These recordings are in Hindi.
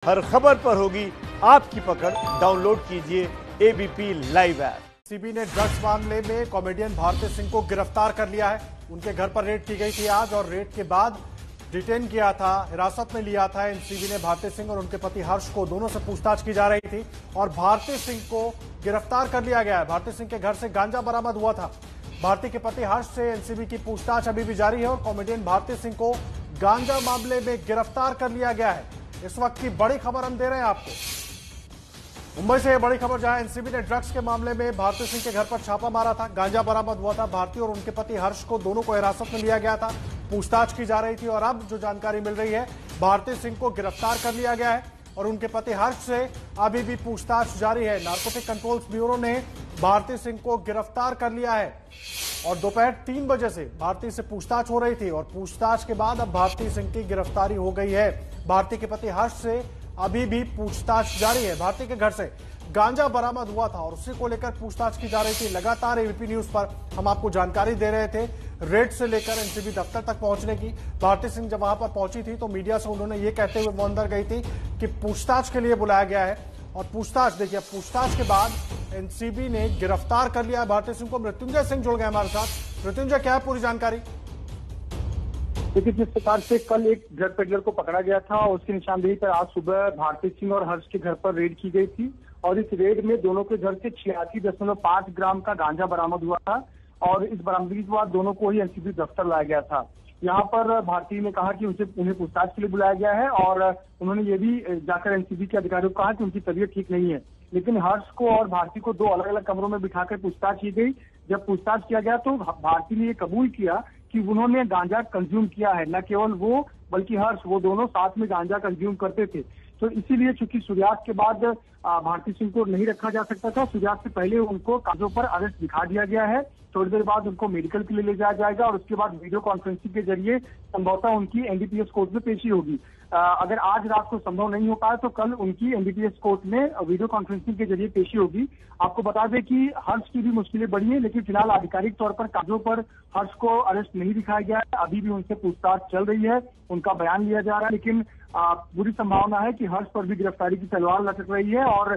हर खबर पर होगी आपकी पकड़। डाउनलोड कीजिए एबीपी लाइव ऐप। सीबी ने ड्रग्स मामले में कॉमेडियन भारती सिंह को गिरफ्तार कर लिया है। उनके घर पर रेड की गई थी आज और रेड के बाद डिटेन किया था, हिरासत में लिया था। एनसीबी ने भारती सिंह और उनके पति हर्ष को, दोनों से पूछताछ की जा रही थी और भारती सिंह को गिरफ्तार कर लिया गया है। भारती सिंह के घर से गांजा बरामद हुआ था। भारती के पति हर्ष से एनसीबी की पूछताछ अभी भी जारी है और कॉमेडियन भारती सिंह को गांजा मामले में गिरफ्तार कर लिया गया है। इस वक्त की बड़ी खबर हम दे रहे हैं आपको। मुंबई से यह बड़ी खबर, जहां एनसीबी ने ड्रग्स के मामले में भारती सिंह के घर पर छापा मारा था। गांजा बरामद हुआ था। भारती और उनके पति हर्ष को, दोनों को हिरासत में लिया गया था। पूछताछ की जा रही थी और अब जो जानकारी मिल रही है, भारती सिंह को गिरफ्तार कर लिया गया है और उनके पति हर्ष से अभी भी पूछताछ जारी है। नार्कोटिक कंट्रोल ब्यूरो ने भारती सिंह को गिरफ्तार कर लिया है और दोपहर 3 बजे से भारती से पूछताछ हो रही थी और पूछताछ के बाद अब भारती सिंह की गिरफ्तारी हो गई है। भारती के पति हर्ष से अभी भी पूछताछ जारी है। भारती के घर से गांजा बरामद हुआ था और उसी को लेकर पूछताछ की जा रही थी। लगातार एबीपी न्यूज पर हम आपको जानकारी दे रहे थे, रेड से लेकर एनसीबी दफ्तर तक पहुंचने की। भारती सिंह जब वहां पर पहुंची थी तो मीडिया से उन्होंने ये कहते हुए वो अंदर गई थी कि पूछताछ के लिए बुलाया गया है और पूछताछ, देखिए, पूछताछ के बाद एनसीबी ने गिरफ्तार कर लिया है भारती सिंह को। मृत्युंजय सिंह जुड़ गए हमारे साथ। मृत्युंजय, क्या है पूरी जानकारी? देखिए, जिस प्रकार से कल एक ड्रग पेडलर को पकड़ा गया था, उसकी निशानदेही पर आज सुबह भारती सिंह और हर्ष के घर पर रेड की गई थी और इस रेड में दोनों के घर से 86.5 ग्राम का गांजा बरामद हुआ था और इस बरामदगी के बाद दोनों को ही एनसीबी दफ्तर लाया गया था। यहाँ पर भारती ने कहा कि उन्हें पूछताछ के लिए बुलाया गया है और उन्होंने ये भी जाकर एनसीबी के अधिकारियों को कहा कि उनकी तबीयत ठीक नहीं है। लेकिन हर्ष को और भारती को 2 अलग अलग कमरों में बिठाकर पूछताछ की गई। जब पूछताछ किया गया तो भारती ने ये कबूल किया कि उन्होंने गांजा कंज्यूम किया है। न केवल वो बल्कि हर्ष, वो दोनों साथ में गांजा कंज्यूम करते थे। तो इसीलिए चूंकि सूर्यास्त के बाद भारती सिंह को नहीं रखा जा सकता था, सूर्यास्त से पहले उनको कागजों पर अरेस्ट दिखा दिया गया है। थोड़ी देर बाद उनको मेडिकल के लिए ले जाया जाएगा और उसके बाद वीडियो कॉन्फ्रेंसिंग के जरिए संभवतः उनकी एनडीपीएस कोर्ट में पेशी होगी। अगर आज रात को संभव नहीं हो पाया तो कल उनकी एनडीपीएस कोर्ट में वीडियो कॉन्फ्रेंसिंग के जरिए पेशी होगी। आपको बता दें कि हर्ष की भी मुश्किलें बढ़ी है, लेकिन फिलहाल आधिकारिक तौर पर कागजों पर हर्ष को अरेस्ट नहीं दिखाया गया है। अभी भी उनसे पूछताछ चल रही है, उनका बयान लिया जा रहा है, लेकिन पूरी संभावना है कि हर्ष पर भी गिरफ्तारी की तलवार लटक रही है और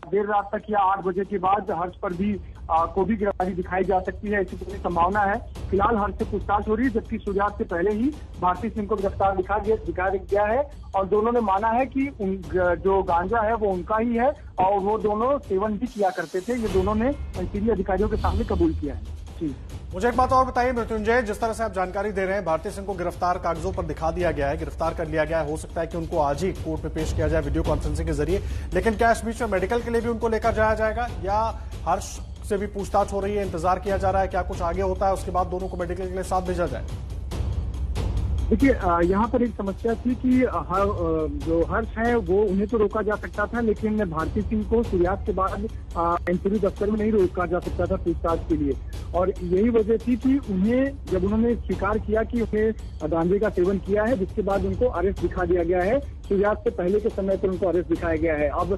देर रात तक या 8 बजे के बाद हर्ष पर भी को भी गिरफ्तारी दिखाई जा सकती है, ऐसी पूरी संभावना है। फिलहाल हर्ष से पूछताछ हो रही है, जबकि सूर्यास्त से पहले ही भारती सिंह को गिरफ्तार दिखा गया है और दोनों ने माना है कि जो गांजा है वो उनका ही है और वो दोनों सेवन भी किया करते थे। ये दोनों ने एनसीबी अधिकारियों के सामने कबूल किया है। जी, मुझे एक बात और बताइए मृत्युंजय, जिस तरह से आप जानकारी दे रहे हैं, भारती सिंह को गिरफ्तार कागजों पर दिखा दिया गया है, गिरफ्तार कर लिया गया है। हो सकता है कि उनको आज ही कोर्ट में पेश किया जाए वीडियो कॉन्फ्रेंसिंग के जरिए, लेकिन क्या इस बीच में मेडिकल के लिए भी उनको लेकर जाया जाएगा या हर्ष से भी पूछताछ हो रही है, इंतजार किया जा रहा है क्या कुछ आगे होता है, उसके बाद दोनों को मेडिकल के लिए साथ भेजा जाए? देखिए, यहाँ पर एक समस्या थी कि जो हर्ष है वो उन्हें तो रोका जा सकता था, लेकिन भारती सिंह को सूर्यास्त के बाद एनसीबी दफ्तर में नहीं रोका जा सकता था पूछताछ के लिए। और यही वजह थी कि जब उन्होंने स्वीकार किया कि उन्हें गांजे का सेवन किया है, जिसके बाद उनको अरेस्ट दिखा दिया गया है। सूर्यास्त से पहले के समय पर उनको अरेस्ट दिखाया गया है। अब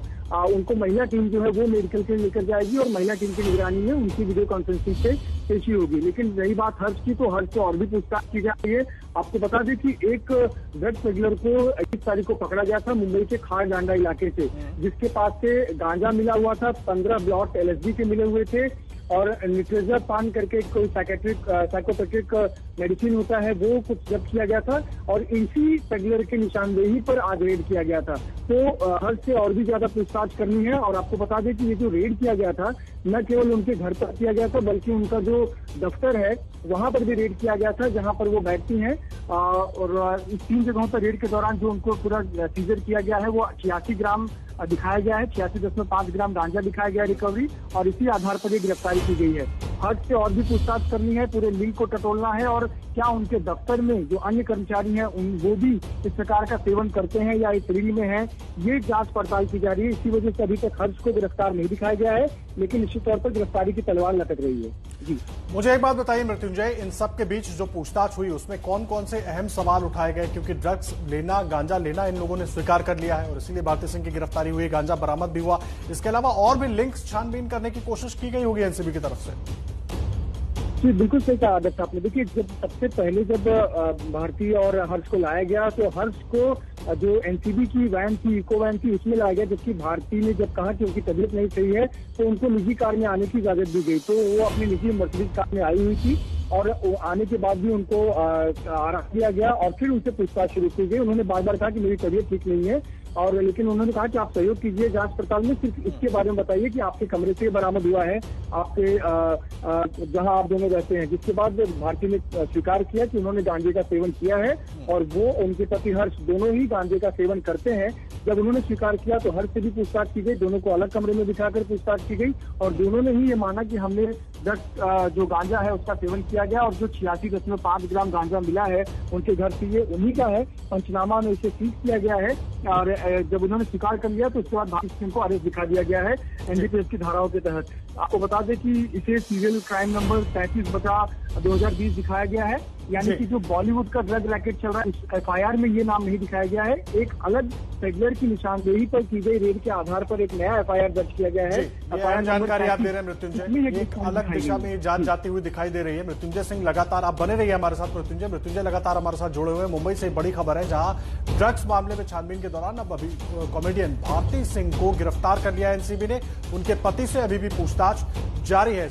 उनको महिला टीम जो है वो मेडिकल के लिए लेकर जाएगी और महिला टीम की निगरानी में उनकी वीडियो कॉन्फ्रेंसिंग से पेशी होगी। लेकिन रही बात हर्ष की, तो हर्ष से और भी पूछताछ की जा रही है। आपको बता दें कि एक ड्रग पेडलर को 21 तारीख को पकड़ा गया था मुंबई के खार डांडा इलाके से, जिसके पास से गांजा मिला हुआ था, 15 ब्लॉट एलएसडी के मिले हुए थे और निट्रेज़ापान करके कोई साइकोपेट्रिक मेडिसिन होता है, वो कुछ जब्त किया गया था और इसी पेडलर के निशानदेही पर आज रेड किया गया था। तो हर्ष से और भी ज्यादा पूछताछ करनी है और आपको बता दें कि ये जो रेड किया गया था न केवल उनके घर पर किया गया था, बल्कि उनका जो दफ्तर है वहां पर भी रेड किया गया था, जहां पर वो बैठती हैं। और इस 3 जगहों पर रेड के दौरान जो उनको पूरा सीजर किया गया है वो 86 ग्राम दिखाया गया है, 86.5 ग्राम गांजा दिखाया गया रिकवरी, और इसी आधार पर ये गिरफ्तारी की गई है। हर्ष से और भी पूछताछ करनी है, पूरे लिंक को टटोलना है और क्या उनके दफ्तर में जो अन्य कर्मचारी हैं वो भी इस प्रकार का सेवन करते हैं या इस रील में है, ये जांच पड़ताल की जा रही है। इसी वजह से अभी तक हर्ष को गिरफ्तार नहीं दिखाया गया है, लेकिन निश्चित तौर पर गिरफ्तारी की तलवार लटक रही है। जी, मुझे एक बात बताइए मृत्युंजय, इन सब के बीच जो पूछताछ हुई उसमें कौन कौन से अहम सवाल उठाए गए? क्योंकि ड्रग्स लेना, गांजा लेना इन लोगों ने स्वीकार कर लिया है और इसीलिए भारती सिंह की गिरफ्तारी हुई, गांजा बरामद भी हुआ। इसके अलावा और भी लिंक्स छानबीन करने की कोशिश की गई होगी एनसीबी की तरफ से। जी बिल्कुल सही कहा आदर्श आपने। देखिए, जब सबसे पहले जब भारती और हर्ष को लाया गया तो हर्ष को जो एनसीबी की वैन थी, इको वैन थी, उसमें लाया गया, जबकि भारती ने जब कहा कि उनकी तबीयत नहीं सही है तो उनको निजी कार में आने की इजाजत दी गई। तो वो अपनी निजी मर्सिडीज कार में आई हुई थी और आने के बाद भी उनको आराम दिया गया और फिर उनसे पूछताछ शुरू की गई। उन्होंने बार बार कहा कि मेरी तबीयत ठीक नहीं है, और लेकिन उन्होंने कहा कि आप सहयोग कीजिए जांच पड़ताल में, सिर्फ इसके बारे में बताइए कि आपके कमरे से बरामद हुआ है, आपके जहां आप दोनों रहते हैं। जिसके बाद भारती ने स्वीकार किया कि उन्होंने गांजे का सेवन किया है और वो उनके पति हर्ष दोनों ही गांजे का सेवन करते हैं। जब उन्होंने स्वीकार किया तो हर्ष से भी पूछताछ की गई, दोनों को अलग कमरे में बिठाकर पूछताछ की गई और दोनों ने ही ये माना कि हमने जो गांजा है उसका सेवन किया गया और जो 86.5 ग्राम गांजा मिला है उनके घर से, ये उन्हीं का है। पंचनामा में इसे सीज किया गया है और जब उन्होंने स्वीकार कर लिया तो उसके बाद भारती सिंह को अरेस्ट दिखा दिया गया है एनडीपीएस की धाराओं के तहत। आपको बता दें कि इसे सीरियल क्राइम नंबर 35/2020 दिखाया गया है, यानी कि जो बॉलीवुड का ड्रग रैकेट चल रहा है, इस एफआईआर में ये नाम नहीं दिखाया गया है। एक अलग पेडलर की निशानदेही पर की गई रेड के आधार पर एक नया एफआईआर दर्ज किया गया है। एफआईआर जानकारी आप दे रहे हैं मृत्युंजय, एक अलग दिशा में जांच जाती हुई दिखाई दे रही है। मृत्युंजय सिंह लगातार आप बने रहिए हमारे साथ। मृत्युंजय लगातार हमारे साथ जुड़े हुए हैं। मुंबई से बड़ी खबर है जहां ड्रग्स मामले में छानबीन के दौरान अब अभी कॉमेडियन भारती सिंह को गिरफ्तार कर लिया है एनसीबी ने। उनके पति से अभी भी पूछताछ जारी है।